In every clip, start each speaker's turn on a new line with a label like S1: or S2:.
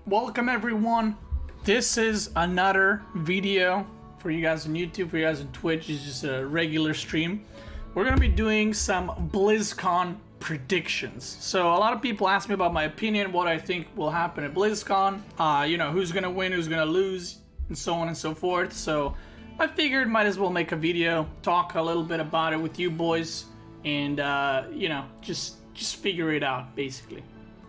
S1: Welcome everyone. This is another video for you guys on YouTube, for you guys on Twitch. It's just a regular stream. We're gonna be doing some Blizzcon predictions. So a lot of people ask me about my opinion, what I think will happen at Blizzcon. You know, who's gonna win, who's gonna lose, and so on and so forth. So I figured might as well make a video, talk a little bit about it with you boys, and you know, just figure it out basically.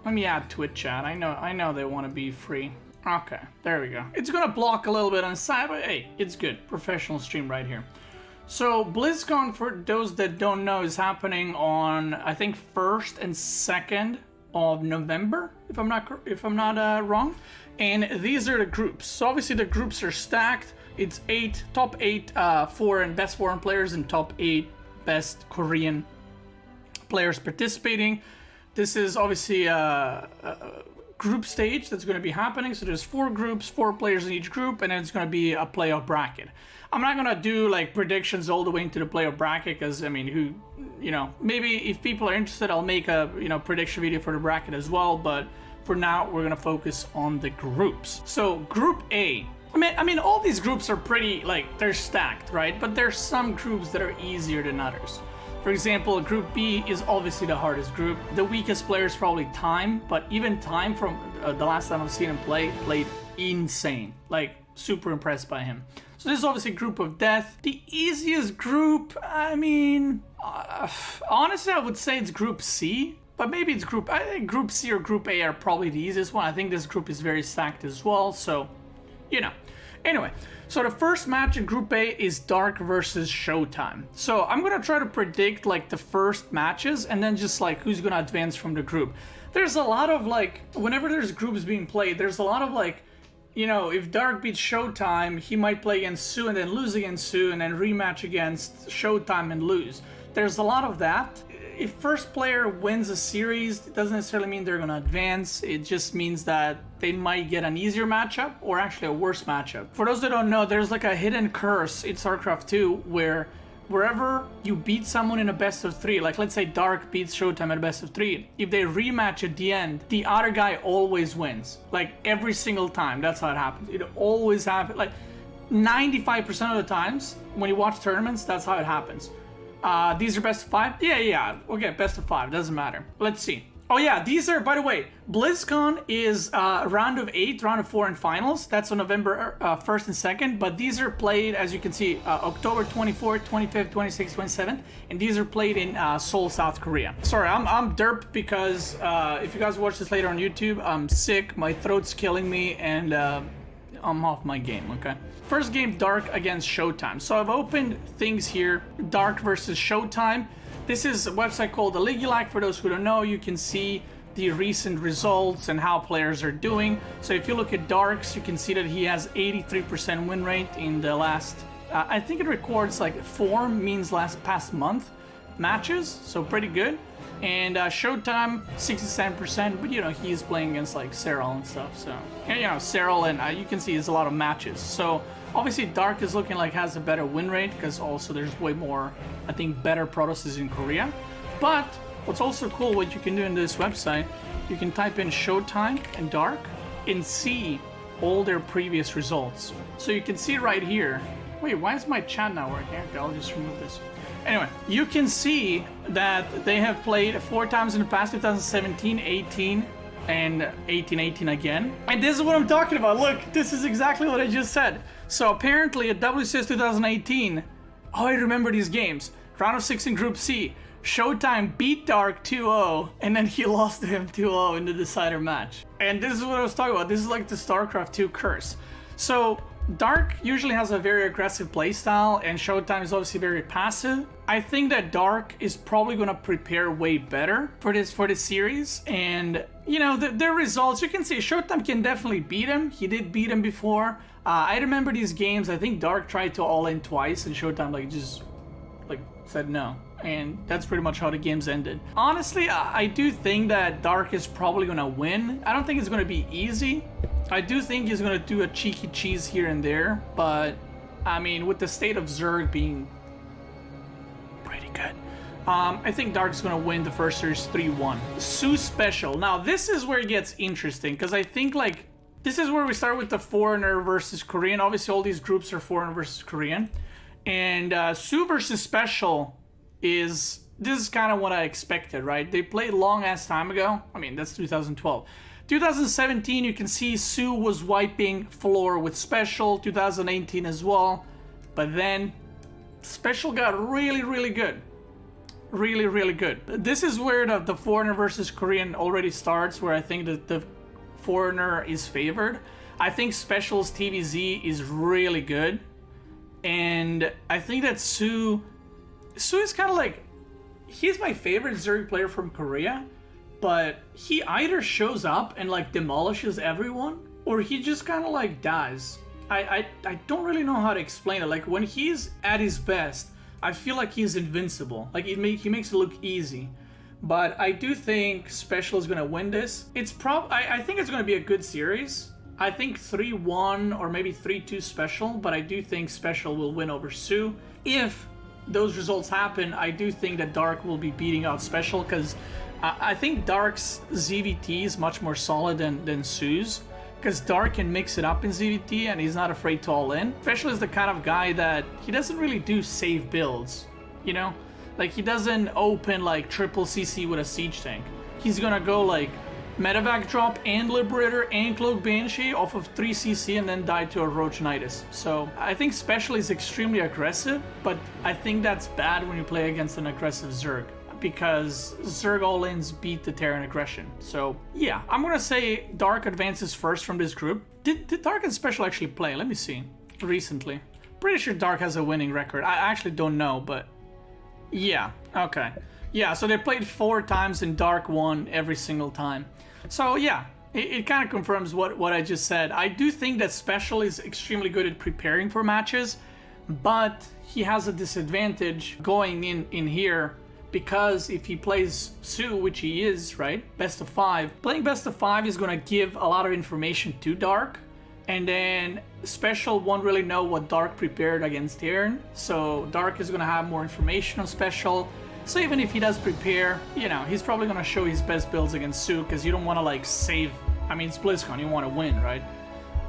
S1: Let me add Twitch chat. I know they want to be free. Okay, there we go. It's gonna block a little bit on the side, but hey, it's good. Professional stream right here. So Blizzcon, for those that don't know, is happening on I think 1st and 2nd of November, if I'm not wrong. And these are the groups. So obviously the groups are stacked. It's top 8 foreign best foreign players and top 8 best Korean players participating. This is obviously a group stage that's going to be happening. So there's 4 groups, 4 players in each group, and then it's going to be a playoff bracket. I'm not going to do like predictions all the way into the playoff bracket because, I mean, who, you know, maybe if people are interested, I'll make a, you know, prediction video for the bracket as well. But for now, we're going to focus on the groups. So Group A. I mean, all these groups are pretty, like, they're stacked, right? But there's some groups that are easier than others. For example, Group B is obviously the hardest group. The weakest player is probably Time, but even Time from the last time I've seen him play, played insane. Like, super impressed by him. So this is obviously Group of Death. The easiest group, I mean, honestly, I would say it's Group C, but maybe it's I think Group C or Group A are probably the easiest one. I think this group is very stacked as well, so, you know. Anyway, so the first match in Group A is Dark versus Showtime. So I'm gonna try to predict like the first matches and then just like who's gonna advance from the group. There's a lot of like, whenever there's groups being played, there's a lot of like, you know, if Dark beats Showtime, he might play against Sue and then lose against Sue and then rematch against Showtime and lose. There's a lot of that. If first player wins a series, it doesn't necessarily mean they're gonna advance. It just means that they might get an easier matchup or actually a worse matchup. For those that don't know, there's like a hidden curse in StarCraft II where wherever you beat someone in a best of 3, like let's say Dark beats Showtime at a best of 3, if they rematch at the end, the other guy always wins. Like every single time, that's how it happens. It always happens. Like 95% of the times when you watch tournaments, that's how it happens. These are best of 5? Yeah. Okay, best of 5, doesn't matter. Let's see. Oh yeah, these are, by the way, BlizzCon is round of 8, round of 4 and finals. That's on November 1st and 2nd, but these are played, as you can see, October 24th, 25th, 26th, 27th, and these are played in Seoul, South Korea. Sorry, I'm derped because if you guys watch this later on YouTube, I'm sick, my throat's killing me, and I'm off my game, okay? First game, Dark against Showtime. So I've opened things here, Dark versus Showtime. This is a website called intra-galactic. For those who don't know, you can see the recent results and how players are doing. So if you look at Darks, you can see that he has 83% win rate in the last, I think it records like 4 means past month matches, so pretty good. And Showtime, 67%, but you know, he's playing against like Serral and stuff, so, and, you know, Serral, and you can see there's a lot of matches. So obviously Dark is looking like has a better win rate because also there's way more, I think, better protoses in Korea. But what's also cool, what you can do in this website, you can type in Showtime and Dark and see all their previous results. So you can see right here. Wait, why is my chat not working? Okay, I'll just remove this. Anyway, you can see that they have played 4 times in the past, 2017, 18, and 18 again. And this is what I'm talking about. Look, this is exactly what I just said. So apparently at WCS 2018, oh, I remember these games. Round of 6 in Group C, Showtime beat Dark 2-0, and then he lost to him 2-0 in the decider match. And this is what I was talking about. This is like the StarCraft II curse. So Dark usually has a very aggressive playstyle, and Showtime is obviously very passive. I think that Dark is probably going to prepare way better for this series, and you know, their results, you can see Showtime can definitely beat him. He did beat him before. I remember these games. I think Dark tried to all-in twice, and Showtime like just like said no, and that's pretty much how the games ended. Honestly, I do think that Dark is probably going to win. I don't think it's going to be easy. I do think he's going to do a cheeky cheese here and there, but I mean, with the state of Zerg being pretty good, I think Dark's going to win the first series 3-1. Sue special. Now, this is where it gets interesting, because I think, like, This is where we start with the foreigner versus Korean. Obviously, all these groups are foreigner versus Korean. And Su versus Special this is kind of what I expected, right? They played long ass time ago. I mean, that's 2012. 2017, you can see Su was wiping floor with Special. 2018 as well. But then Special got really, really good. Really, really good. This is where the foreigner versus Korean already starts, where I think that the foreigner is favored. I think Special's TVZ is really good. And I think that Su is kind of like, he's my favorite Zerg player from Korea, but he either shows up and like demolishes everyone, or he just kind of like dies. I don't really know how to explain it. Like when he's at his best, I feel like he's invincible. Like he makes it look easy. But I do think Special is gonna win this. I think it's gonna be a good series. I think 3-1 or maybe 3-2 Special, but I do think Special will win over Su. If those results happen, I do think that Dark will be beating out Special, because I think Dark's ZVT is much more solid than Su's, because Dark can mix it up in ZVT and he's not afraid to all in. Special is the kind of guy that he doesn't really do safe builds, you know? Like he doesn't open like triple CC with a siege tank. He's gonna go like Medevac drop and Liberator and Cloak Banshee off of 3 CC and then die to a Roach Nidus. So I think Special is extremely aggressive, but I think that's bad when you play against an aggressive Zerg, because Zerg all-ins beat the Terran aggression. So yeah, I'm gonna say Dark advances first from this group. Did Dark and Special actually play? Let me see. Recently. Pretty sure Dark has a winning record. I actually don't know, but yeah, okay. Yeah, so they played 4 times and Dark won every single time. So yeah, it kind of confirms what I just said. I do think that Special is extremely good at preparing for matches, but he has a disadvantage going in here, because if he plays Su, which he is, right, best of 5, playing best of 5 is going to give a lot of information to Dark, and then Special won't really know what Dark prepared against Terran, so Dark is going to have more information on Special. So even if he does prepare, you know, he's probably going to show his best builds against Su, because you don't want to like save, I mean, it's Blizzcon, you want to win, right?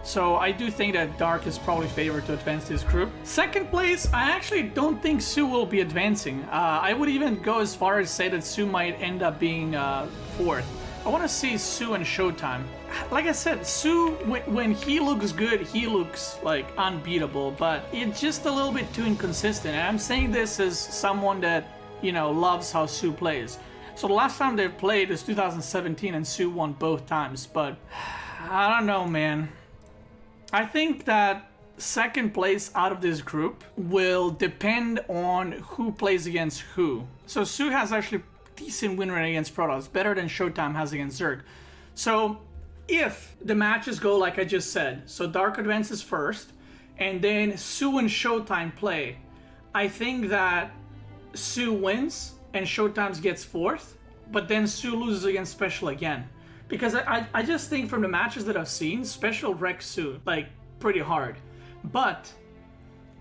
S1: So I do think that Dark is probably favored to advance this group. Second place, I actually don't think Su will be advancing. I would even go as far as say that Su might end up being 4th. I want to see Su and Showtime. Like I said, Su, when he looks good, he looks like unbeatable, but it's just a little bit too inconsistent. And I'm saying this as someone that, you know, loves how Su plays. So the last time they played is 2017 and Su won both times, but I don't know, man. I think that second place out of this group will depend on who plays against who. So Su has actually decent win rate against Protoss, better than Showtime has against Zerg. So if the matches go like I just said, so Dark advances first, and then Su and Showtime play, I think that Su wins and Showtime gets 4th, but then Su loses against Special again. Because I just think from the matches that I've seen, Special wrecks Su like pretty hard. But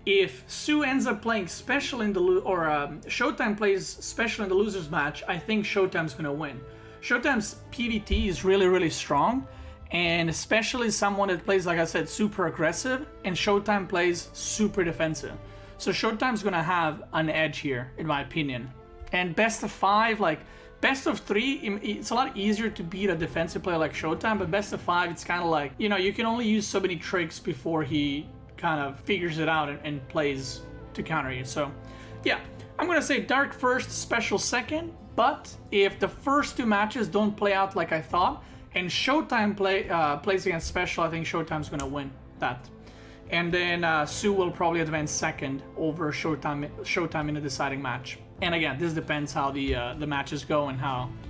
S1: if Su ends up playing Special in the Showtime plays Special in the losers match, I think Showtime's gonna win. Showtime's PvT is really, really strong, and especially someone that plays, like I said, super aggressive, and Showtime plays super defensive. So Showtime's gonna have an edge here, in my opinion. And best of 5, like best of 3, it's a lot easier to beat a defensive player like Showtime, but best of 5, it's kind of like, you know, you can only use so many tricks before he kind of figures it out and plays to counter you. So yeah, I'm gonna say Dark first, Special second, but if the first 2 matches don't play out like I thought, and Showtime plays against Special, I think Showtime's gonna win that. And then Su will probably advance second over Showtime in a deciding match. And again, this depends how the matches go and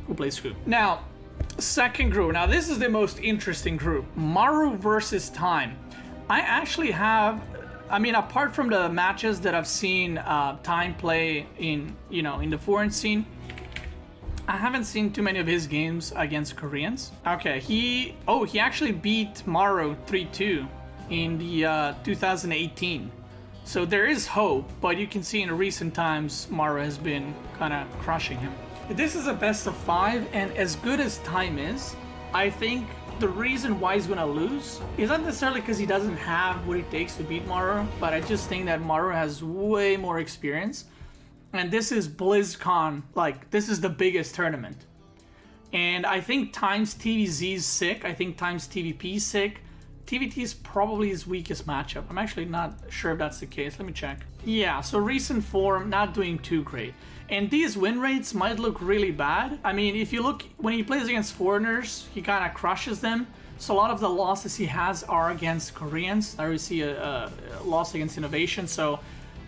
S1: who plays who. Now, second group. Now, this is the most interesting group. Maru versus Time. I actually have, I mean, apart from the matches that I've seen Time play in, you know, in the foreign scene, I haven't seen too many of his games against Koreans. Okay, he actually beat Maru 3-2 in the 2018. So there is hope, but you can see in recent times, Maru has been kind of crushing him. This is a best of 5, and as good as Time is, I think the reason why he's gonna lose is not necessarily because he doesn't have what it takes to beat Maru, but I just think that Maru has way more experience. And this is BlizzCon, like, this is the biggest tournament. And I think Times TVZ is sick. I think Times TVP is sick. TVT is probably his weakest matchup. I'm actually not sure if that's the case. Let me check. Yeah, so recent form, not doing too great. And these win rates might look really bad. I mean, if you look, when he plays against foreigners, he kind of crushes them. So a lot of the losses he has are against Koreans. I already see a loss against Innovation. So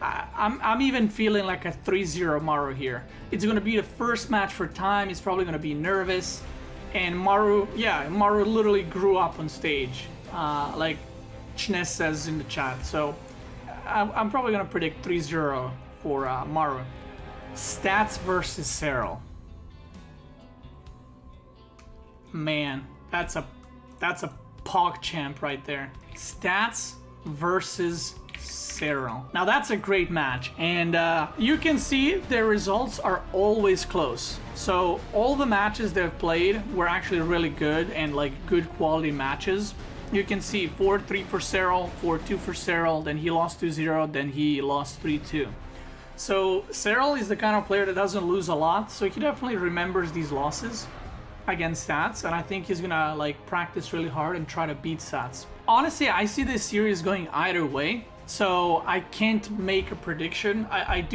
S1: I'm even feeling like a 3-0 Maru here. It's going to be the first match for Time. He's probably going to be nervous. And Maru, yeah, Maru literally grew up on stage, like Chnes says in the chat. So I'm probably going to predict 3-0 for Maru. Stats versus Serral. Man, that's a PogChamp right there. Stats versus Serral. Now that's a great match, and you can see their results are always close. So all the matches they've played were actually really good and like good quality matches. You can see 4-3 for Serral, 4-2 for Serral, then he lost 2-0, then he lost 3-2. So Serral is the kind of player that doesn't lose a lot, so he definitely remembers these losses against Stats, and I think he's gonna like practice really hard and try to beat Stats. Honestly, I see this series going either way, so I can't make a prediction. I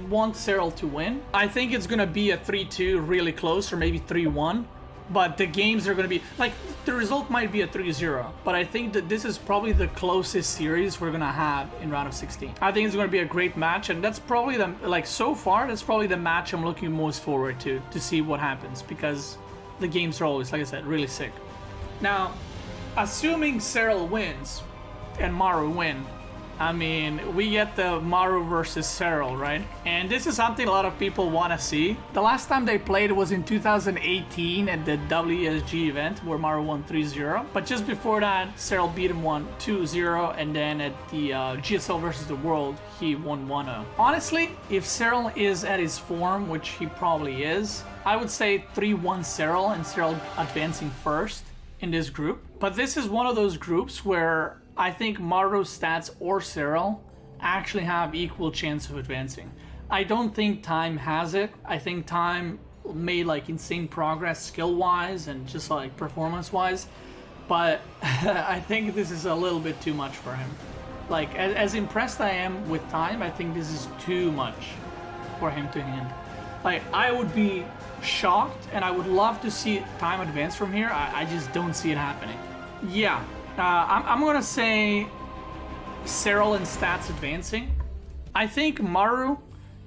S1: want Serral to win. I think it's gonna be a 3-2 really close, or maybe 3-1. But the games are going to be, like, the result might be a 3-0. But I think that this is probably the closest series we're going to have in round of 16. I think it's going to be a great match. And that's probably the, like, so far, that's probably the match I'm looking most forward to see what happens. Because the games are always, like I said, really sick. Now, assuming Serral wins and Maru win, I mean, we get the Maru versus Serral, right? And this is something a lot of people want to see. The last time they played was in 2018 at the WSG event, where Maru won 3-0. But just before that, Serral beat him 2-0, and then at the GSL versus the World, he won 1-0. Honestly, if Serral is at his form, which he probably is, I would say 3-1 Serral, and Serral advancing first in this group. But this is one of those groups where I think Maru, Stats, or Serral actually have equal chance of advancing. I don't think Time has it. I think Time made like insane progress skill-wise and just like performance-wise, but I think this is a little bit too much for him. Like, as impressed I am with Time, I think this is too much for him to handle. Like, I would be shocked, and I would love to see Time advance from here. I just don't see it happening. Yeah. I'm gonna say Serral and Stats advancing. I think Maru,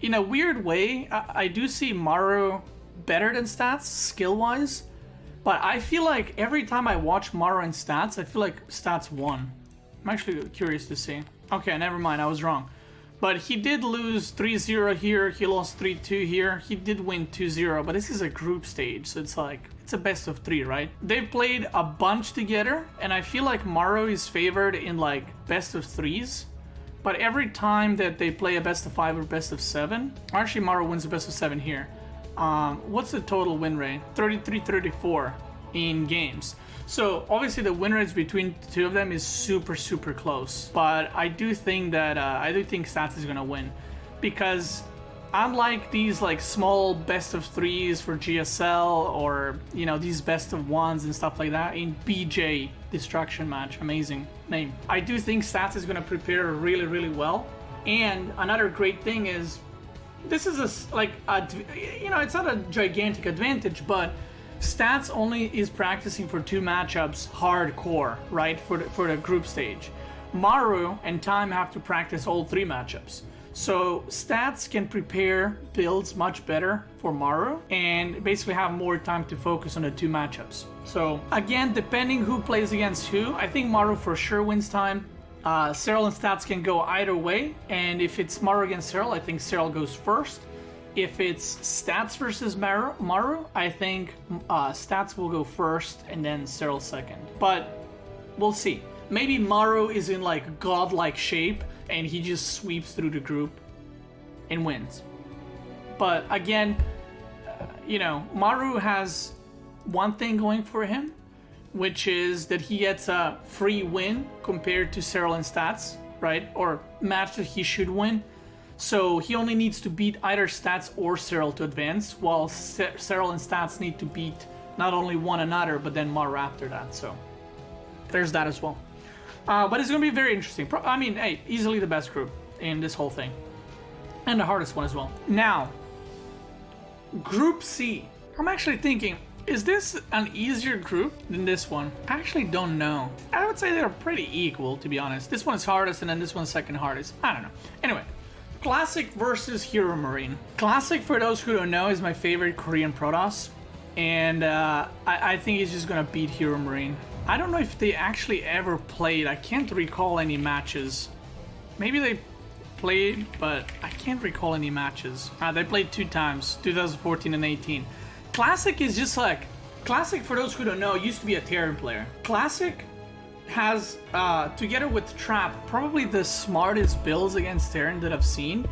S1: in a weird way, I do see Maru better than Stats skill-wise, but I feel like every time I watch Maru and Stats, I feel like Stats won. I'm actually curious to see. Okay, never mind, I was wrong. But he did lose 3-0 here, he lost 3-2 here, he did win 2-0, but this is a group stage, so it's like, it's a best of 3, right? They've played a bunch together, and I feel like Maru is favored in like best of 3s, but every time that they play a best of 5 or best of 7, actually Maru wins the best of 7 here. What's the total win rate? 33-34 in games. So obviously the win rates between the two of them is super close, but I do think that Stats is gonna win, because unlike these like small best of 3s for GSL, or you know, these best of 1s and stuff like that in BJ Destruction match, amazing name, I do think Stats is gonna prepare really well. And another great thing is, this is you know, it's not a gigantic advantage, but Stats only is practicing for 2 matchups hardcore, right, for the group stage. Maru and Time have to practice all 3 matchups. So Stats can prepare builds much better for Maru and basically have more time to focus on the 2 matchups. So again, depending who plays against who, I think Maru for sure wins Time. Serral and Stats can go either way, and if it's Maru against Serral, I think Serral goes first. If it's Stats versus Maru, I think Stats will go first and then Serral second. But we'll see. Maybe Maru is in like godlike shape and he just sweeps through the group and wins. But again, you know, Maru has one thing going for him, which is that he gets a free win compared to Serral in stats, right? Or match that he should win. So he only needs to beat either stats or Serral to advance, while Serral and stats need to beat not only one another, but then Maru after that. So there's that as well. But it's going to be very interesting. I mean, hey, easily the best group in this whole thing. And the hardest one as well. Now, Group C. I'm actually thinking, is this an easier group than this one? I actually don't know. I would say they're pretty equal, to be honest. This one's hardest and then this one's second hardest. I don't know. Anyway, Classic versus Hero Marine. Classic, for those who don't know, is my favorite Korean Protoss. And I think he's just gonna beat Hero Marine. I don't know if they actually ever played. I can't recall any matches. Maybe they played, but I can't recall any matches. They played 2 times, 2014 and 18. Classic is just like... Classic, for those who don't know, used to be a Terran player. Classic has, together with Trap, probably the smartest builds against Terran that I've seen,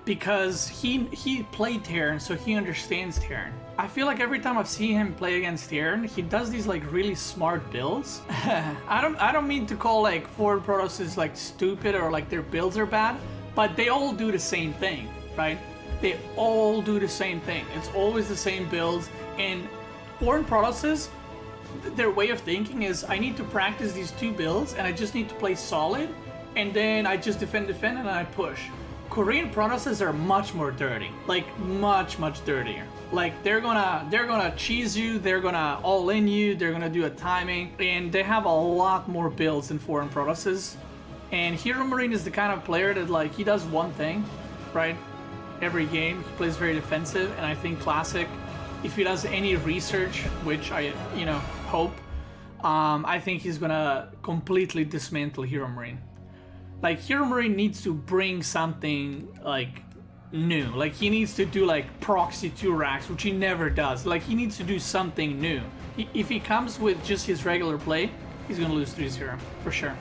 S1: because he played Terran, so he understands Terran. I feel like every time I've seen him play against Terran, he does these like really smart builds. I don't mean to call like forward Protosses like stupid or like their builds are bad, but they all do the same thing, right? They all do the same thing. It's always the same builds. And foreign Protosses, their way of thinking is, I need to practice these 2 builds and I just need to play solid, and then I just defend, and then I push. Korean Protosses are much more dirty, like much dirtier. Like they're gonna cheese you, they're gonna all in you, they're gonna do a timing, and they have a lot more builds than foreign Protosses. And Hero Marine is the kind of player that like he does one thing, right? Every game he plays very defensive, and I think Classic, if he does any research, which I hope, I think he's gonna completely dismantle Hero Marine. Like Hero Marine needs to bring something like new. Like he needs to do like proxy 2 racks, which he never does. Like he needs to do something new. If he comes with just his regular play, he's gonna lose 3-0 for sure.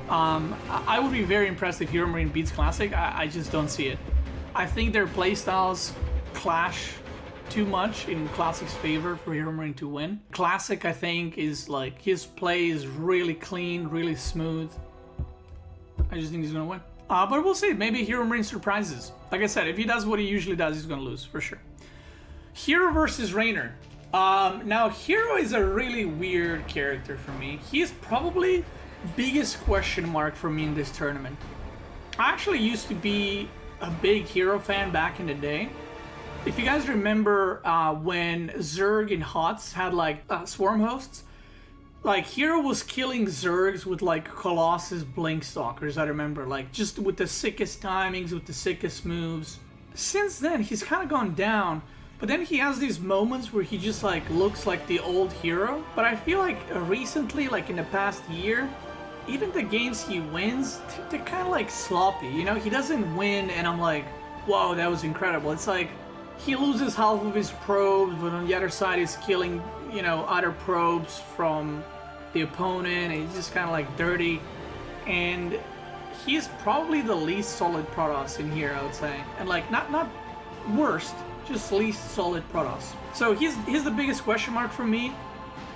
S1: I would be very impressed if Hero Marine beats Classic. I just don't see it. I think their playstyles clash too much in Classic's favor for Hero Marine to win. Classic, I think, is like his play is really clean, really smooth. I just think he's gonna win. But we'll see. Maybe Hero Marine surprises. Like I said, if he does what he usually does, he's gonna lose for sure. Hero versus Reynor. Now, Hero is a really weird character for me. He's probably biggest question mark for me in this tournament. I actually used to be a big Hero fan back in the day. If you guys remember when Zerg and HOTS had like swarm hosts, like Hero was killing Zergs with like Colossus Blink Stalkers, I remember, like just with the sickest timings, with the sickest moves. Since then, he's kind of gone down, but then he has these moments where he just like looks like the old Hero. But I feel like recently, like in the past year, even the games he wins, they're kind of like sloppy, you know? He doesn't win and I'm like, whoa, that was incredible. It's like he loses half of his probes, but on the other side he's killing, you know, other probes from the opponent, and he's just kind of like dirty. And he's probably the least solid Protoss in here, I would say. And like, not worst, just least solid Protoss. So he's the biggest question mark for me.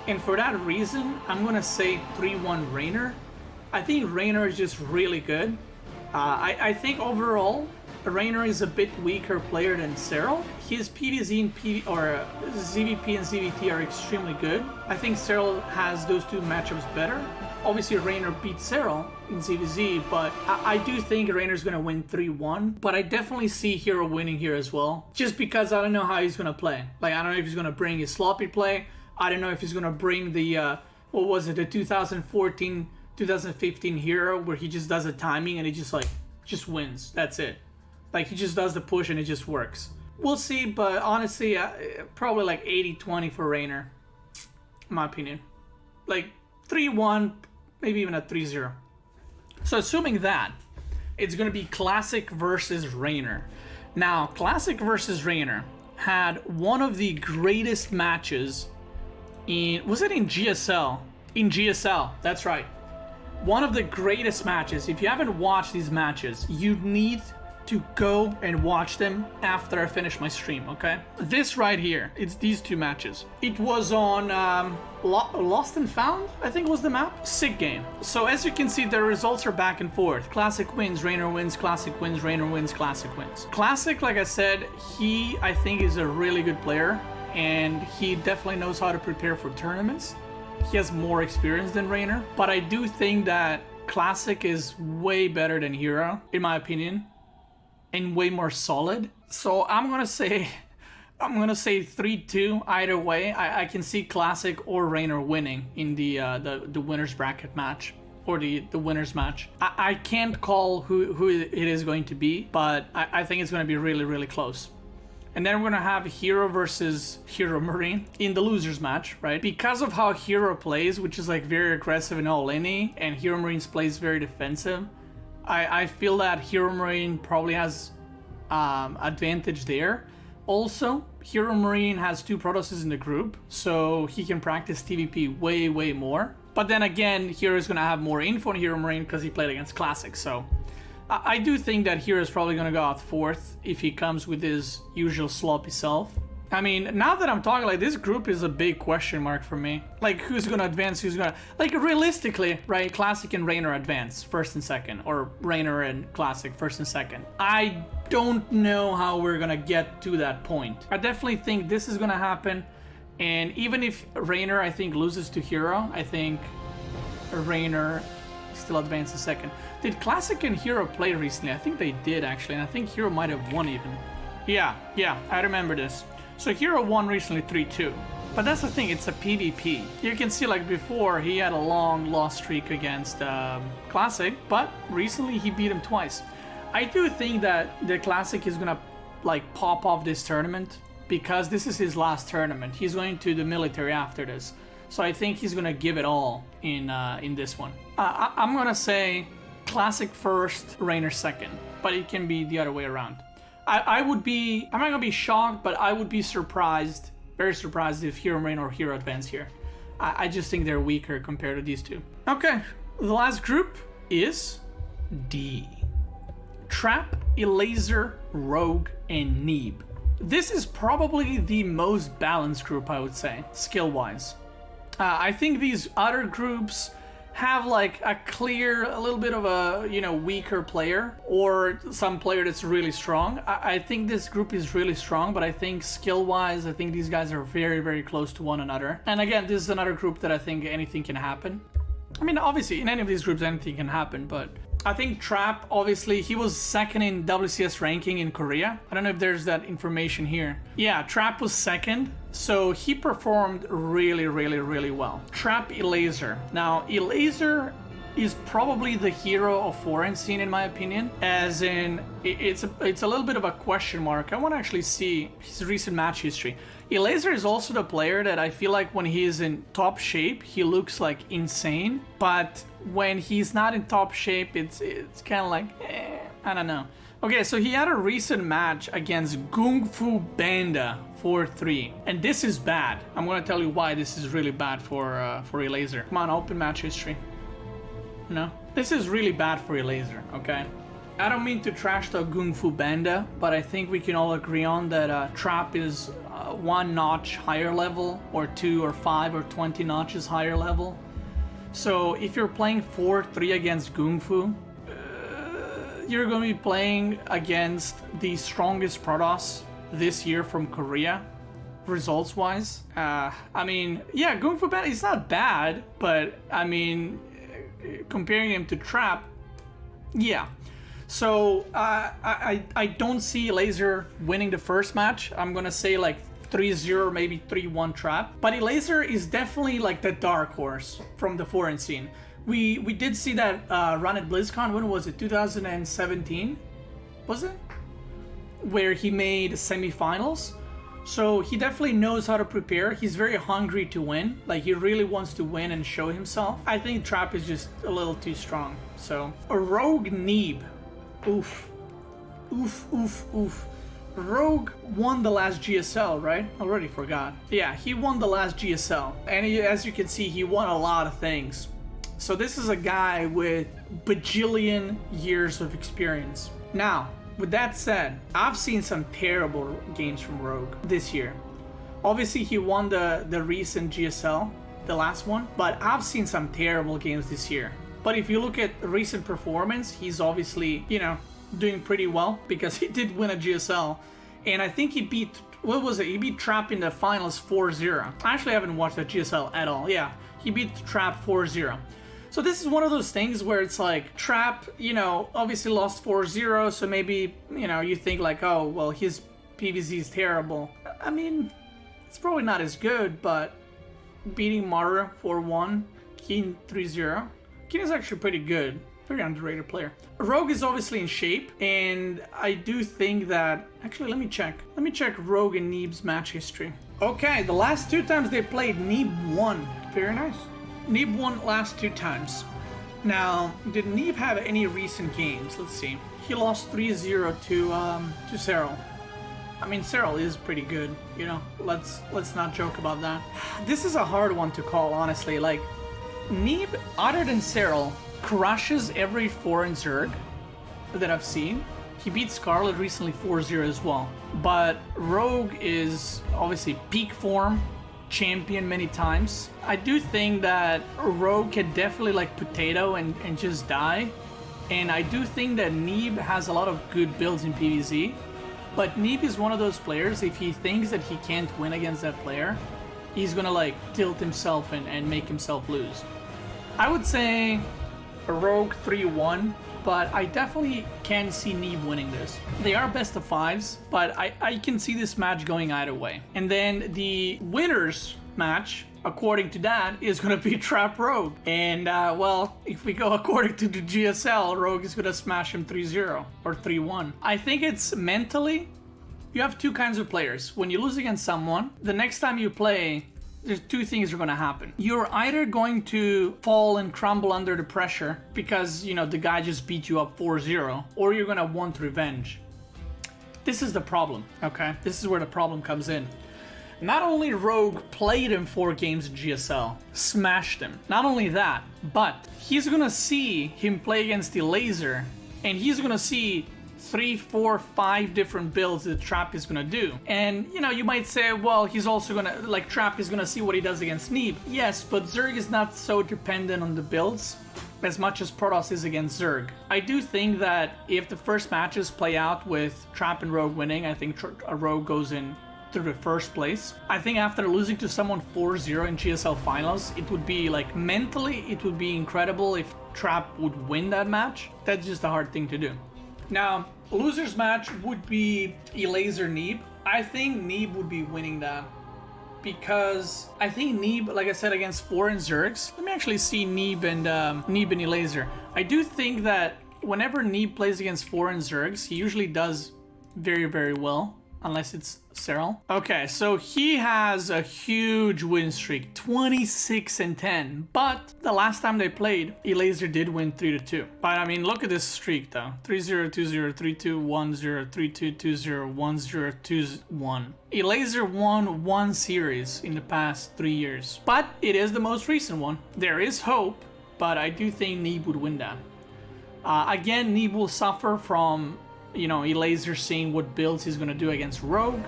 S1: And for that reason, I'm gonna say 3-1 Reynor. I think Reynor is just really good. I think overall, Reynor is a bit weaker player than Serral. His PvZ and ZVP and ZVT are extremely good. I think Serral has those 2 matchups better. Obviously, Reynor beats Serral in ZVZ, but I do think Reynor's gonna win 3-1. But I definitely see Hero winning here as well, just because I don't know how he's gonna play. Like, I don't know if he's gonna bring his sloppy play. I don't know if he's gonna bring the what was it, the 2014, 2015 Hero, where he just does a timing and he just wins. That's it. Like, he just does the push and it just works. We'll see, but honestly, probably like 80-20 for Reynor, in my opinion. Like 3-1, maybe even a 3-0. So assuming that, it's gonna be Classic versus Reynor. Now, Classic versus Reynor had one of the greatest matches was it in GSL? In GSL, that's right. One of the greatest matches. If you haven't watched these matches, you need to go and watch them after I finish my stream, okay? This right here, it's these two matches. It was on Lost and Found, I think was the map. Sick game. So as you can see, the results are back and forth. Classic wins, Reynor wins, Classic wins, Reynor wins, Classic wins. Classic, like I said, I think is a really good player, and he definitely knows how to prepare for tournaments. He has more experience than Reynor, but I do think that Classic is way better than Hero, in my opinion, and way more solid. So I'm gonna say 3-2 either way. I can see Classic or Reynor winning in the winners bracket match, or the winners match. I can't call who it is going to be, but I think it's going to be really, really close. And then we're going to have Hero versus Hero Marine in the losers match, right? Because of how Hero plays, which is like very aggressive and all-in-y, and Hero Marine plays very defensive, I feel that Hero Marine probably has advantage there. Also, Hero Marine has 2 Protosses in the group, so he can practice TVP way, way more. But then again, Hero is going to have more info on Hero Marine because he played against Classic, so I do think that Hero is probably going to go out 4th if he comes with his usual sloppy self. I mean, now that I'm talking, like, this group is a big question mark for me. Like, who's going to advance, who's going to... Like, realistically, right, Classic and Reynor advance 1st and 2nd, or Reynor and Classic 1st and 2nd. I don't know how we're going to get to that point. I definitely think this is going to happen, and even if Reynor, I think, loses to Hero, I think Reynor still advances 2nd. Did Classic and Hero play recently? I think they did, actually, and I think Hero might have won even. Yeah, I remember this. So Hero won recently 3-2. But that's the thing, it's a PvP. You can see, like, before he had a long loss streak against Classic, but recently he beat him twice. I do think that the Classic is gonna, like, pop off this tournament because this is his last tournament. He's going to the military after this. So I think he's gonna give it all in this one. I'm gonna say Classic 1st, Reynor 2nd, but it can be the other way around. I'm not gonna be shocked, but I would be surprised, very surprised if Hero Marine or Hero advance here. I just think they're weaker compared to these two. Okay, the last group is D. Trap, Elaser, Rogue, and Neeb. This is probably the most balanced group, I would say, skill-wise. I think these other groups have like a little bit of a, you know, weaker player or some player that's really strong. I think this group is really strong, but I think skill-wise, I think these guys are very, very close to one another. And again, this is another group that I think anything can happen. I mean, obviously, in any of these groups, anything can happen, but I think Trap, obviously, he was 2nd in WCS ranking in Korea. I don't know if there's that information here. Yeah, Trap was 2nd, so he performed really, really, really well. Trap, Elaser. Now, Elaser is probably the hero of foreign scene, in my opinion, as in, it's a little bit of a question mark. I want to actually see his recent match history. Elaser is also the player that I feel like when he is in top shape, he looks like insane, but when he's not in top shape, it's kind of like, I don't know. Okay, so he had a recent match against Gung Fu Banda 4-3, and this is bad. I'm gonna tell you why this is really bad for Elaser. Come on, open match history. No, this is really bad for Elaser. Okay, I don't mean to trash talk Gung Fu Banda, but I think we can all agree on that Trap is 1 notch higher level, or 2 or 5 or 20 notches higher level. So if you're playing 4-3 against Gung Fu, you're going to be playing against the strongest Protoss this year from Korea, results-wise. I mean, yeah, Gung Fu Banda is not bad, but I mean, comparing him to Trap, yeah. So I don't see Elaser winning the first match. I'm gonna say like 3-0, maybe 3-1 Trap. But Elaser is definitely like the dark horse from the foreign scene. We did see that run at BlizzCon. When was it? 2017? Was it? Where he made semifinals. So he definitely knows how to prepare. He's very hungry to win. Like, he really wants to win and show himself. I think Trap is just a little too strong. So a Rogue Neeb. Oof. Oof, oof, oof. Rogue won the last GSL, right? Already forgot. Yeah, he won the last GSL. And as you can see, he won a lot of things. So this is a guy with bajillion years of experience. Now, With that said, I've seen some terrible games from Rogue this year. Obviously, he won the recent GSL, the last one, but I've seen some terrible games this year. But if you look at recent performance, he's obviously, you know, doing pretty well because he did win a GSL. And I think he beat, what was it? He beat Trap in the finals 4-0. I actually haven't watched the GSL at all. Yeah, he beat Trap 4-0. So this is one of those things where it's like Trap, you know, obviously lost 4-0. So maybe, you know, you think like, oh, well, his PvZ is terrible. I mean, it's probably not as good, but beating Maru 4-1, Keen 3-0. Keen is actually pretty good. Very underrated player. Rogue is obviously in shape, and I do think that... Actually, let me check. Let me check Rogue and Neeb's match history. Okay, the last 2 times they played, Neeb won. Very nice. Neeb won last 2 times. Now, did Neeb have any recent games? Let's see. He lost 3-0 to Serral. I mean, Serral is pretty good, you know. Let's not joke about that. This is a hard one to call, honestly. Like, Neeb, other than Serral, crushes every foreign Zerg that I've seen. He beat Scarlet recently 4-0 as well. But Rogue is obviously peak form, champion many times. I do think that Rogue can definitely like potato and just die. And I do think that Neeb has a lot of good builds in PvZ. But Neeb is one of those players, if he thinks that he can't win against that player, he's gonna like tilt himself and make himself lose. I would say a Rogue 3-1, but I definitely can see Neeb winning this. They are best of 5s, but I can see this match going either way. And then the winners match, according to that, is going to be Trap Rogue. And, well, if we go according to the GSL, Rogue is going to smash him 3-0 or 3-1. I think it's mentally, you have 2 kinds of players. When you lose against someone, the next time you play, there's 2 things are going to happen. You're either going to fall and crumble under the pressure because, you know, the guy just beat you up 4-0, or you're going to want revenge. This is the problem, okay? This is where the problem comes in. Not only Rogue played him 4 games in GSL, smashed him. Not only that, but he's going to see him play against the Laser, and he's going to see 3, 4, 5 different builds that Trap is gonna do. And, you know, you might say, well, he's also gonna, like, Trap is gonna see what he does against Neeb. Yes, but Zerg is not so dependent on the builds as much as Protoss is against Zerg. I do think that if the first matches play out with Trap and Rogue winning, I think a Rogue goes in through the first place. I think after losing to someone 4-0 in GSL finals, it would be, like, mentally, it would be incredible if Trap would win that match. That's just a hard thing to do. Now, loser's match would be Elaser Neeb. I think Neeb would be winning that because I think Neeb, like I said, against foreign Zergs. Let me actually see Neeb and Elaser. I do think that whenever Neeb plays against foreign Zergs, he usually does very, very well, unless it's Serral. Okay, so he has a huge win streak, 26-10. But the last time they played, Elaser did win 3-2. But I mean, look at this streak though: 3-0, 2-0, 3-2, 1-0, 3-2, 2-0, 1-0, 2-1. Elaser won 1 series in the past 3 years, but it is the most recent one. There is hope, but I do think Neeb would win that. Again, Neeb will suffer from, you know, Elaser seeing what builds he's going to do against Rogue.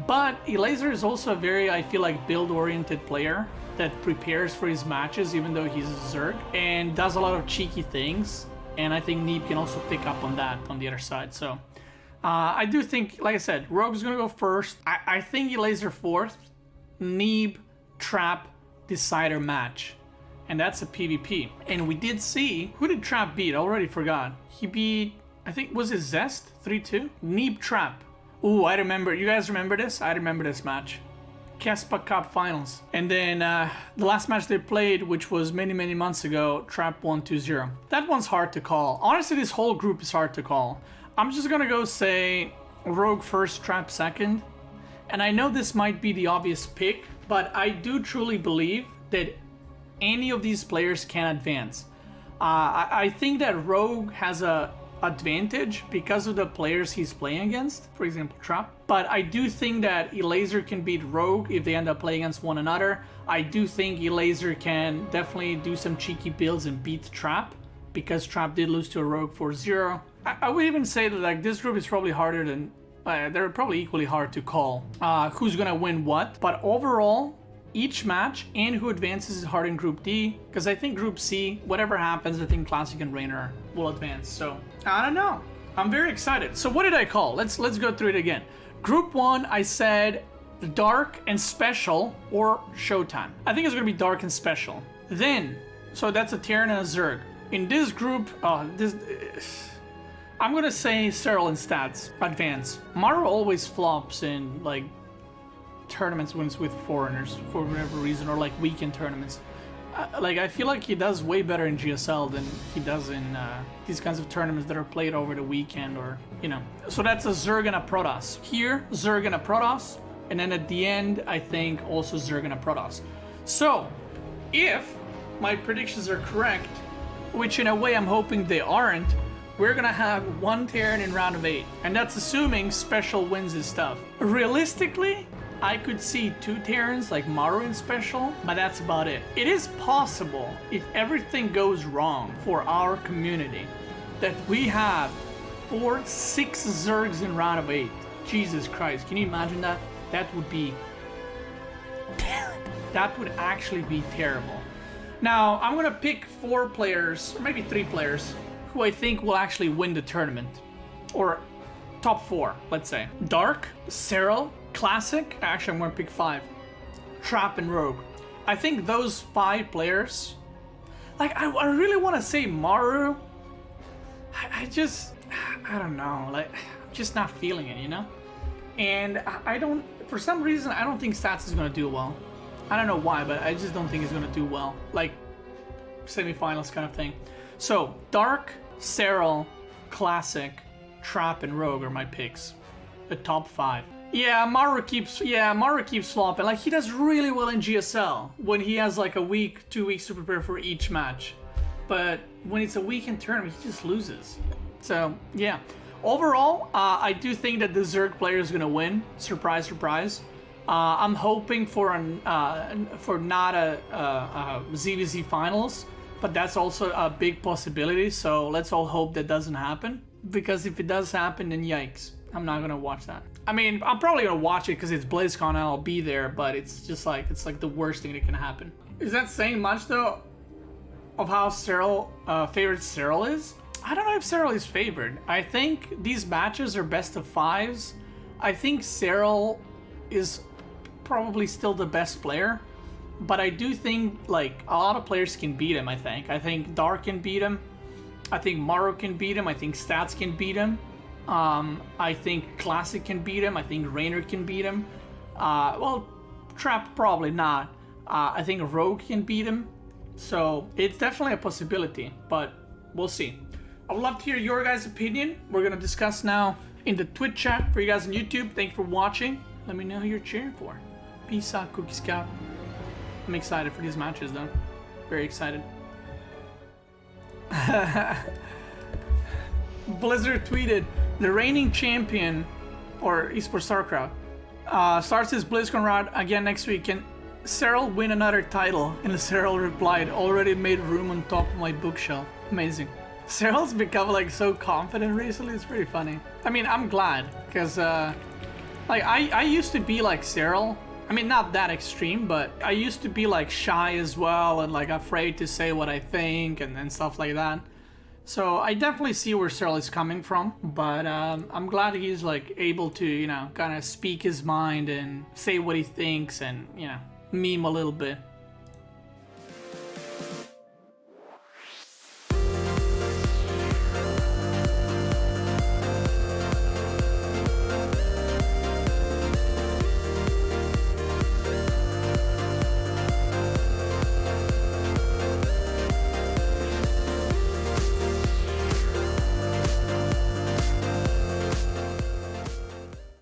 S1: But Elaser is also a very, I feel like, build-oriented player that prepares for his matches even though he's a Zerg, and does a lot of cheeky things. And I think Neeb can also pick up on that on the other side. So I do think, like I said, Rogue's going to go first. I think Elaser 4th, Neeb, Trap, decider match. And that's a PvP. And we did see, who did Trap beat? I already forgot. He beat, I think, was it Zest? 3-2? Neeb Trap. Ooh, I remember. You guys remember this? I remember this match. Kespa Cup Finals. And then the last match they played, which was many, many months ago, Trap won 2-0. That one's hard to call. Honestly, this whole group is hard to call. I'm just gonna go say Rogue first, Trap second. And I know this might be the obvious pick, but I do truly believe that any of these players can advance. I think that Rogue has a advantage because of the players he's playing against, for example Trap, but I do think that Elaser can beat Rogue if they end up playing against one another. I do think Elaser can definitely do some cheeky builds and beat Trap because Trap did lose to a Rogue 4-0. I would even say that like this group is probably harder than, they're probably equally hard to call who's gonna win what. But overall, each match and who advances is hard in Group D, because I think Group C, whatever happens, I think Classic and Reynor will advance. So I don't know. I'm very excited. So what did I call? Let's go through it again. Group 1, I said Dark and Special or Showtime. I think it's gonna be Dark and Special. Then, so that's a Terran and a Zerg. In this group, I'm gonna say Serral and Stats advance. Maru always flops in like tournaments wins with foreigners for whatever reason, or like weekend tournaments. Like I feel like he does way better in GSL than he does in these kinds of tournaments that are played over the weekend, or you know. So that's a Zerg and a Protoss. Here, Zerg and a Protoss, and then at the end, I think also Zerg and a Protoss. So if my predictions are correct, which in a way I'm hoping they aren't, we're gonna have one Terran in round of 8, and that's assuming Special wins his stuff. Realistically, I could see 2 Terrans like Maru in Special, but that's about it. It is possible, if everything goes wrong for our community, that we have 6 Zergs in round of 8. Jesus Christ, can you imagine that? That would be terrible. That would actually be terrible. Now, I'm gonna pick 4 players, or maybe 3 players, who I think will actually win the tournament. Or top 4, let's say. Dark, Serral, Classic, actually I'm gonna pick 5. Trap and Rogue. I think those 5 players, like I really wanna say Maru. I don't know, like I'm just not feeling it, you know? And I don't, for some reason, I don't think Stats is gonna do well. I don't know why, but I just don't think he's gonna do well. Like semifinals kind of thing. So Dark, Serral, Classic, Trap, and Rogue are my picks. The top 5. Yeah, Maru keeps flopping. Like he does really well in GSL when he has like a week, 2 weeks to prepare for each match. But when it's a weekend tournament, he just loses. So yeah. Overall, I do think that the Zerg player is gonna win. Surprise, surprise. I'm hoping for not a ZVZ finals, but that's also a big possibility. So let's all hope that doesn't happen. Because if it does happen, then yikes, I'm not gonna watch that. I mean, I'm probably gonna watch it because it's BlizzCon and I'll be there, but it's just like the worst thing that can happen. Is that saying much though of how Serral favorite Serral is? I don't know if Serral is favored. I think these matches are best of 5s. I think Serral is probably still the best player, but I do think like a lot of players can beat him. I think Dark can beat him. I think Maru can beat him. I think Stats can beat him. I think Classic can beat him. I think Reynor can beat him. Well, Trap probably not. I think Rogue can beat him. So it's definitely a possibility, but we'll see. I would love to hear your guys' opinion. We're gonna discuss now in the Twitch chat for you guys on YouTube. Thank you for watching. Let me know who you're cheering for. Peace out, Cookie Scout. I'm excited for these matches though. Very excited. Blizzard tweeted, the reigning champion, or esports StarCraft, starts his BlizzCon run again next week. Can Serral win another title? And Serral replied, already made room on top of my bookshelf. Amazing. Serral's become like so confident recently, it's pretty funny. I mean, I'm glad, because like I used to be like Serral. I mean, not that extreme, but I used to be like shy as well and like afraid to say what I think and stuff like that. So I definitely see where Serral is coming from, but I'm glad he's like able to, you know, kind of speak his mind and say what he thinks and, you know, meme a little bit.